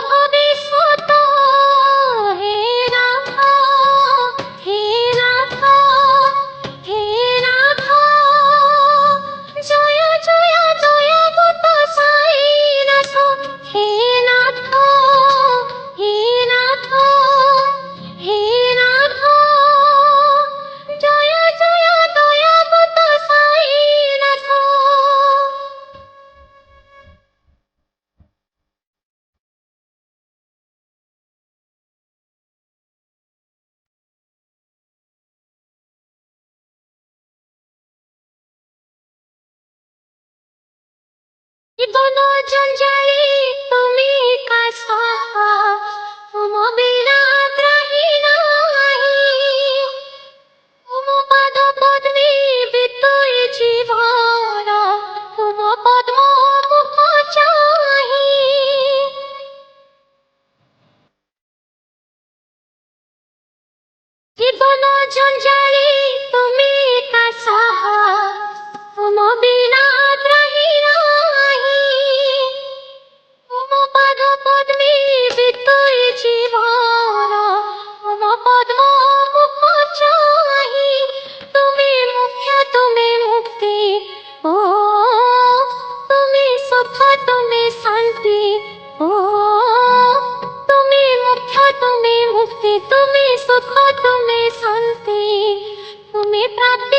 ভবিষ্যত হে নাথ, হে নাথ, হে নাথ, জয় জয় দয়াবত সাইনাথ, হে নাথ, হে নাথ, হে নাথ, জয় জয় দয়াবত সাইনাথ। জীবন জঞ্জালে তুমি কাছা, তুম বিনা ত্রাহি নাহি। তুম পাদ পদ্মে বিতৈ জীবন, তুম পদ্ম মুখ চাহি। জীবন জঞ্জালে তুমি কাছা, তুম বিনা ত্রাহি নাহি। তুম পাদ পদ্মে বিতৈ জীবন, তুম পদ্ম মুখ চাহি। তুমি মুখ্য তুমি মুক্তি, ও তুমি সুখ তুমি শান্তি, ও তুমি মুখ্য তুমি মুক্তি, তুমি সুখ তুমি শান্তি, তুমি প্রাপ্তি